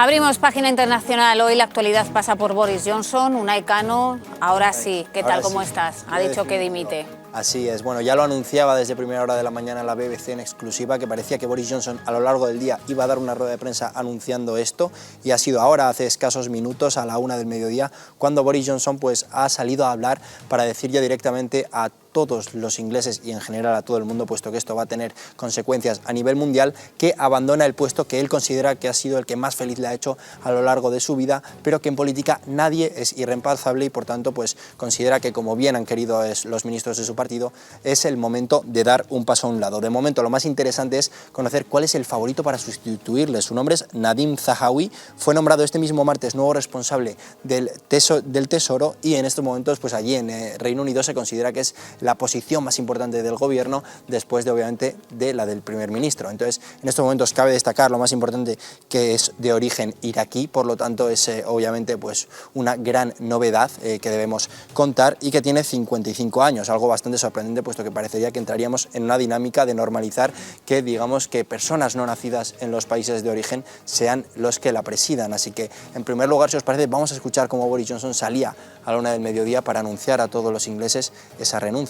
Abrimos página internacional. Hoy la actualidad pasa por Boris Johnson. Unai Cano, ahora sí. ¿Qué tal? ¿Cómo estás? Ha dicho que dimite. Así es, bueno, ya lo anunciaba desde primera hora de la mañana la BBC en exclusiva, que parecía que Boris Johnson a lo largo del día iba a dar una rueda de prensa anunciando esto, y ha sido ahora, hace escasos minutos, a la 1 del mediodía, cuando Boris Johnson pues ha salido a hablar para decir ya directamente a todos los ingleses y en general a todo el mundo, puesto que esto va a tener consecuencias a nivel mundial, que abandona el puesto que él considera que ha sido el que más feliz le ha hecho a lo largo de su vida, pero que en política nadie es irreemplazable y por tanto pues considera que, como bien han querido los ministros de su partido, es el momento de dar un paso a un lado. De momento lo más interesante es conocer cuál es el favorito para sustituirle. Su nombre es Nadhim Zahawi, fue nombrado este mismo martes nuevo responsable del Tesoro y en estos momentos pues allí en Reino Unido se considera que es la posición más importante del gobierno después de obviamente de la del primer ministro. Entonces en estos momentos cabe destacar lo más importante, que es de origen iraquí, por lo tanto es obviamente pues una gran novedad que debemos contar, y que tiene 55 años, algo bastante sorprendente puesto que parecería que entraríamos en una dinámica de normalizar que digamos que personas no nacidas en los países de origen sean los que la presidan. Así que en primer lugar, si os parece, vamos a escuchar cómo Boris Johnson salía a la 1 del mediodía para anunciar a todos los ingleses esa renuncia.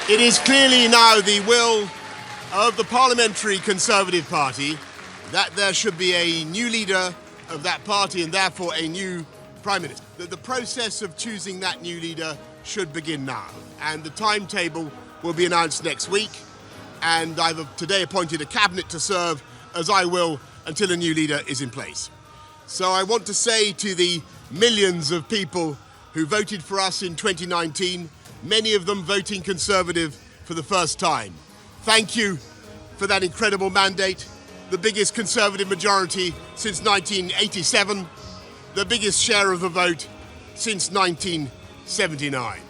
It is clearly now the will of the Parliamentary Conservative Party that there should be a new leader of that party and therefore a new Prime Minister. The process of choosing that new leader should begin now, and the timetable will be announced next week, and I've today appointed a cabinet to serve as I will until a new leader is in place. So I want to say to the millions of people who voted for us in 2019, many of them voting Conservative for the first time, thank you for that incredible mandate, the biggest Conservative majority since 1987, the biggest share of the vote since 1979.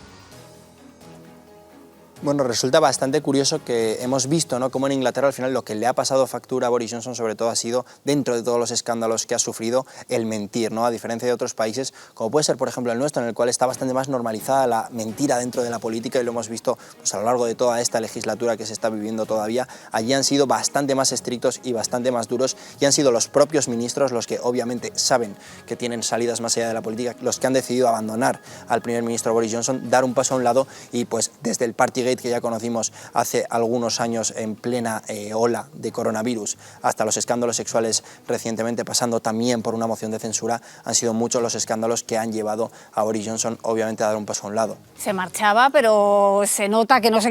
Bueno, resulta bastante curioso que hemos visto, ¿no?, cómo en Inglaterra al final lo que le ha pasado factura a Boris Johnson sobre todo ha sido, dentro de todos los escándalos que ha sufrido, el mentir, ¿no?, a diferencia de otros países, como puede ser por ejemplo el nuestro, en el cual está bastante más normalizada la mentira dentro de la política, y lo hemos visto pues a lo largo de toda esta legislatura que se está viviendo todavía. Allí han sido bastante más estrictos y bastante más duros, y han sido los propios ministros los que obviamente saben que tienen salidas más allá de la política, los que han decidido abandonar al primer ministro Boris Johnson, dar un paso a un lado, y pues desde el Partygate que ya conocimos hace algunos años en plena ola de coronavirus, hasta los escándalos sexuales recientemente, pasando también por una moción de censura, han sido muchos los escándalos que han llevado a Boris Johnson obviamente a dar un paso a un lado. Se marchaba, pero se nota que no se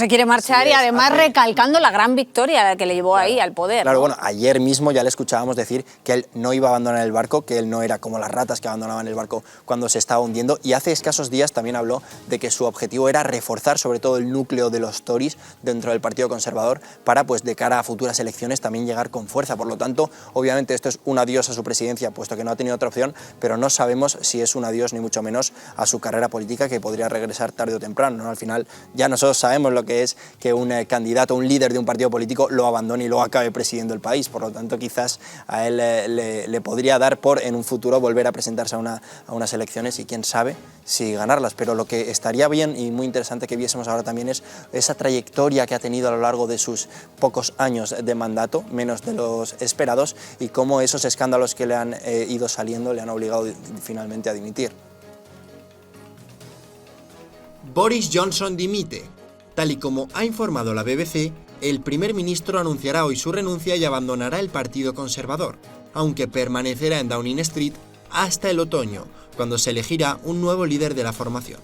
quiere marchar, y además recalcando la gran victoria que le llevó ahí al poder. Claro, ¿no? bueno, ayer mismo ya le escuchábamos decir que él no iba a abandonar el barco, que él no era como las ratas que abandonaban el barco cuando se estaba hundiendo, y hace escasos días también habló de que su objetivo era reforzar sobre todo el núcleo de los Tories dentro del Partido Conservador para, pues de cara a futuras elecciones, también llegar con fuerza. Por lo tanto, obviamente esto es un adiós a su presidencia, puesto que no ha tenido otra opción, pero no sabemos si es un adiós ni mucho menos a su carrera política, que podría regresar tarde o temprano, ¿no? Al final ya nosotros sabemos lo que es que un candidato, un líder de un partido político lo abandone y luego acabe presidiendo el país. Por lo tanto, quizás a él le podría dar por en un futuro volver a presentarse a unas elecciones, y quién sabe si ganarlas. Pero lo que estaría bien y muy interesante que viésemos ahora también es esa trayectoria que ha tenido a lo largo de sus pocos años de mandato, menos de los esperados, y cómo esos escándalos que le han ido saliendo le han obligado finalmente a dimitir. Boris Johnson dimite. Tal y como ha informado la BBC, el primer ministro anunciará hoy su renuncia y abandonará el Partido Conservador, aunque permanecerá en Downing Street hasta el otoño, cuando se elegirá un nuevo líder de la formación.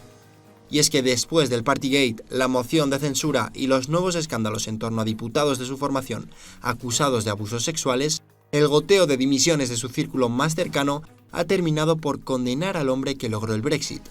Y es que después del Partygate, la moción de censura y los nuevos escándalos en torno a diputados de su formación acusados de abusos sexuales, el goteo de dimisiones de su círculo más cercano ha terminado por condenar al hombre que logró el Brexit.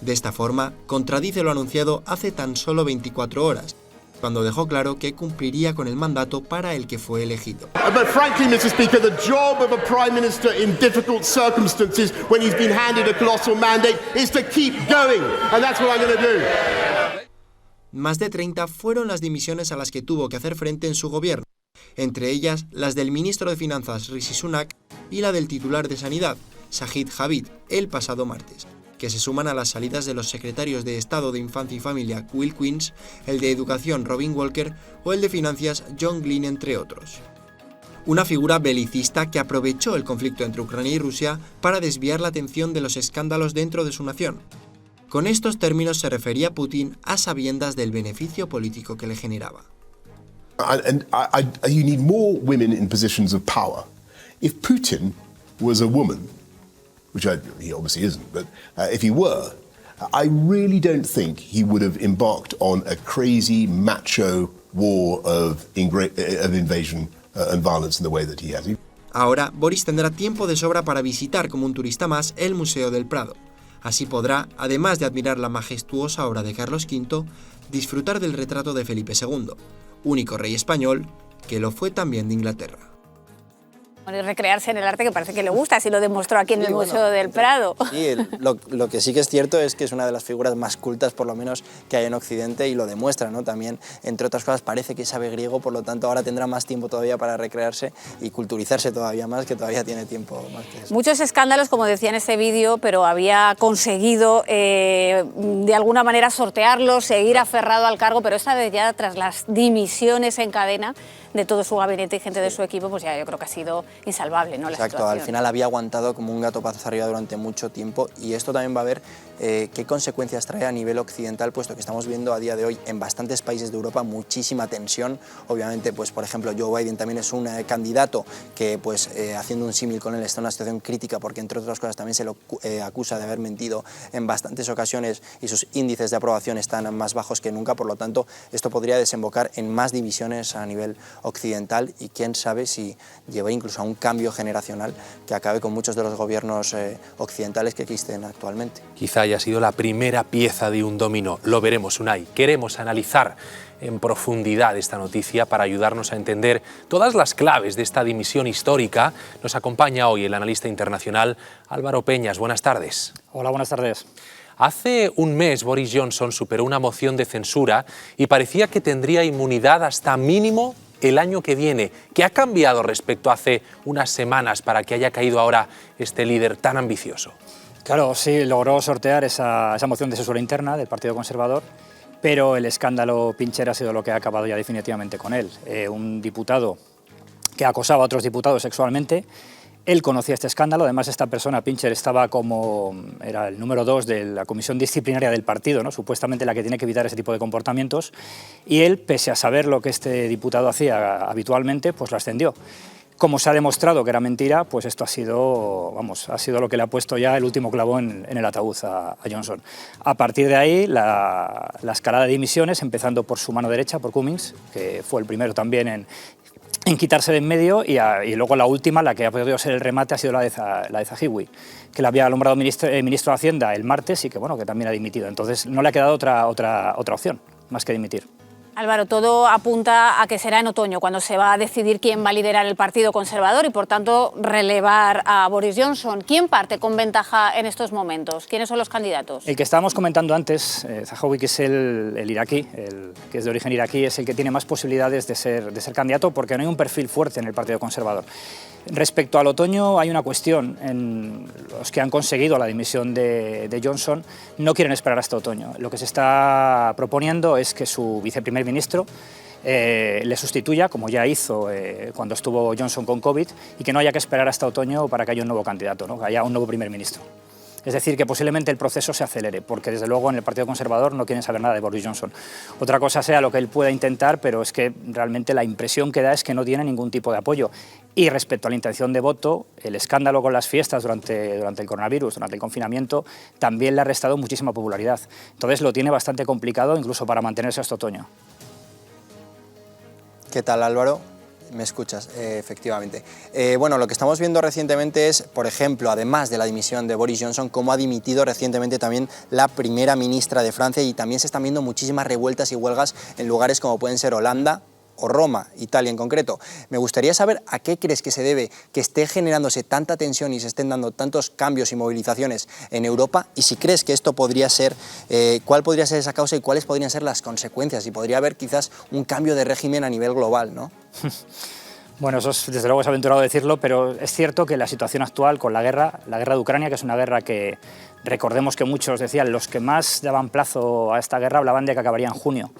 De esta forma, contradice lo anunciado hace tan solo 24 horas, cuando dejó claro que cumpliría con el mandato para el que fue elegido. But frankly, Mr. Speaker, the job of a Prime Minister in difficult circumstances when he's been handed a colossal mandate is to keep going, and that's what I'm going to do. Más de 30 fueron las dimisiones a las que tuvo que hacer frente en su gobierno, entre ellas las del ministro de Finanzas Rishi Sunak y la del titular de Sanidad, Sajid Javid, el pasado martes, que se suman a las salidas de los secretarios de Estado de Infancia y Familia Will Queen's, el de Educación Robin Walker o el de Finanzas John Glynn, entre otros. una figura belicista que aprovechó el conflicto entre Ucrania y Rusia para desviar la atención de los escándalos dentro de su nación. Con estos términos se refería Putin a sabiendas del beneficio político que le generaba. You need more women in positions of power. If Putin was a woman, which he obviously isn't, but if he were, I really don't think he would have embarked on a crazy macho war of invasion and violence in the way that he has. Ahora, Boris tendrá tiempo de sobra para visitar como un turista más el Museo del Prado. Así podrá, además de admirar la majestuosa obra de Carlos V, disfrutar del retrato de Felipe II, único rey español que lo fue también de Inglaterra. Bueno, y recrearse en el arte que parece que le gusta, así lo demostró aquí en el Museo del Prado. Sí, lo que sí que es cierto es que es una de las figuras más cultas, por lo menos, que hay en Occidente y lo demuestra, ¿no? También, entre otras cosas, parece que sabe griego, por lo tanto ahora tendrá más tiempo todavía para recrearse y culturizarse todavía más, que todavía tiene tiempo más que eso. Muchos escándalos, como decía en este vídeo, pero había conseguido de alguna manera sortearlos, seguir aferrado al cargo, pero esta vez ya tras las dimisiones en cadena de todo su gabinete y gente de su equipo, pues ya yo creo que ha sido insalvable, ¿no? Exacto, al final había aguantado como un gato patas arriba durante mucho tiempo y esto también va a ver qué consecuencias trae a nivel occidental, puesto que estamos viendo a día de hoy en bastantes países de Europa muchísima tensión. Obviamente, pues por ejemplo, Joe Biden también es un candidato que, pues haciendo un símil con él, está en una situación crítica porque, entre otras cosas, también se lo acusa de haber mentido en bastantes ocasiones y sus índices de aprobación están más bajos que nunca. Por lo tanto, esto podría desembocar en más divisiones a nivel occidental y quién sabe si lleva incluso a un cambio generacional que acabe con muchos de los gobiernos occidentales que existen actualmente. Quizá haya sido la primera pieza de un dominó. Lo veremos, Unai. Queremos analizar en profundidad esta noticia para ayudarnos a entender todas las claves de esta dimisión histórica. Nos acompaña hoy el analista internacional Álvaro Peñas. Buenas tardes. Hola, buenas tardes. Hace un mes Boris Johnson superó una moción de censura y parecía que tendría inmunidad hasta mínimo el año que viene. ¿Qué ha cambiado respecto a hace unas semanas para que haya caído ahora este líder tan ambicioso? Claro, sí, logró sortear esa moción de censura interna del Partido Conservador, pero el escándalo Pincher ha sido lo que ha acabado ya definitivamente con él. Un diputado que acosaba a otros diputados sexualmente. Él conocía este escándalo, además esta persona, Pincher, era el número 2 de la comisión disciplinaria del partido, ¿no? Supuestamente la que tiene que evitar ese tipo de comportamientos, y él, pese a saber lo que este diputado hacía habitualmente, pues lo ascendió. Como se ha demostrado que era mentira, pues esto ha sido lo que le ha puesto ya el último clavo en el ataúd a Johnson. A partir de ahí, la escalada de dimisiones, empezando por su mano derecha, por Cummings, que fue el primero también en quitarse de en medio, y luego la última, la que ha podido ser el remate, ha sido la de Zahiwi, que le había nombrado ministro de Hacienda el martes y que también ha dimitido. Entonces no le ha quedado otra opción más que dimitir. Álvaro, todo apunta a que será en otoño cuando se va a decidir quién va a liderar el Partido Conservador y, por tanto, relevar a Boris Johnson. ¿Quién parte con ventaja en estos momentos? ¿Quiénes son los candidatos? El que estábamos comentando antes, Zahawi, que es el iraquí, que es de origen iraquí, es el que tiene más posibilidades de ser candidato porque no hay un perfil fuerte en el Partido Conservador. Respecto al otoño, hay una cuestión. Los que han conseguido la dimisión de Johnson no quieren esperar hasta otoño. Lo que se está proponiendo es que su viceprimer ministro le sustituya, como ya hizo cuando estuvo Johnson con COVID, y que no haya que esperar hasta otoño para que haya un nuevo candidato, ¿no? Que haya un nuevo primer ministro. Es decir, que posiblemente el proceso se acelere, porque desde luego en el Partido Conservador no quieren saber nada de Boris Johnson. Otra cosa sea lo que él pueda intentar, pero es que realmente la impresión que da es que no tiene ningún tipo de apoyo. Y respecto a la intención de voto, el escándalo con las fiestas durante el coronavirus, durante el confinamiento, también le ha restado muchísima popularidad. Entonces lo tiene bastante complicado incluso para mantenerse hasta otoño. ¿Qué tal, Álvaro? Me escuchas, efectivamente. Bueno, lo que estamos viendo recientemente es, por ejemplo, además de la dimisión de Boris Johnson, cómo ha dimitido recientemente también la primera ministra de Francia, y también se están viendo muchísimas revueltas y huelgas en lugares como pueden ser Holanda o Roma, Italia en concreto. Me gustaría saber a qué crees que se debe que esté generándose tanta tensión y se estén dando tantos cambios y movilizaciones en Europa, y si crees que esto podría ser, cuál podría ser esa causa y cuáles podrían ser las consecuencias, y podría haber quizás un cambio de régimen a nivel global, ¿no? Bueno, eso desde luego es aventurado decirlo, pero es cierto que la situación actual con la guerra de Ucrania, que es una guerra que, recordemos que muchos decían, los que más daban plazo a esta guerra hablaban de que acabaría en junio.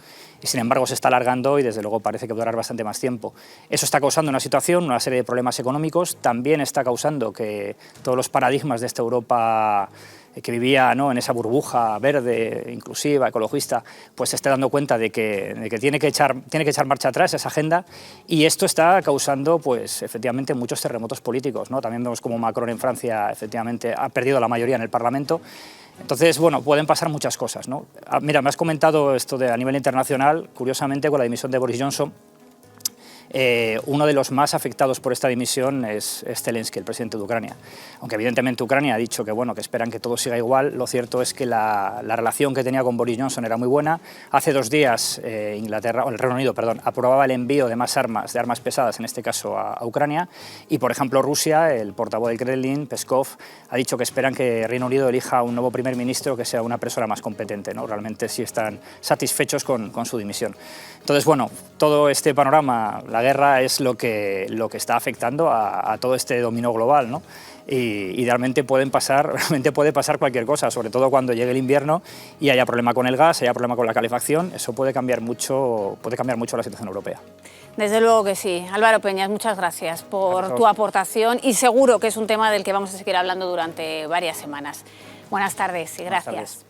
y sin embargo se está alargando y desde luego parece que va a durar bastante más tiempo. Eso está causando una situación, una serie de problemas económicos, también está causando que todos los paradigmas de esta Europa que vivía, ¿no?, en esa burbuja verde, inclusiva, ecologista, pues se está dando cuenta de que tiene que echar marcha atrás esa agenda, y esto está causando, pues, efectivamente, muchos terremotos políticos, ¿no? También vemos como Macron en Francia, efectivamente, ha perdido la mayoría en el Parlamento. Entonces, bueno, pueden pasar muchas cosas, ¿no? Mira, me has comentado esto a nivel internacional, curiosamente, con la dimisión de Boris Johnson. Uno de los más afectados por esta dimisión es Zelensky, el presidente de Ucrania. Aunque evidentemente Ucrania ha dicho que, bueno, que esperan que todo siga igual, lo cierto es que la relación que tenía con Boris Johnson era muy buena. Hace 2 días el Reino Unido, aprobaba el envío de más armas, de armas pesadas, en este caso a Ucrania, y por ejemplo Rusia, el portavoz del Kremlin, Peskov, ha dicho que esperan que el Reino Unido elija un nuevo primer ministro que sea una persona más competente, ¿no? Realmente sí están satisfechos con su dimisión. Entonces, bueno, todo este panorama, la guerra es lo que está afectando a todo este dominó global, ¿no? Y realmente puede pasar cualquier cosa, sobre todo cuando llegue el invierno y haya problema con el gas, haya problema con la calefacción. Eso puede cambiar mucho la situación europea. Desde luego que sí. Álvaro Peñas, muchas gracias por tu aportación, y seguro que es un tema del que vamos a seguir hablando durante varias semanas. Buenas tardes y gracias.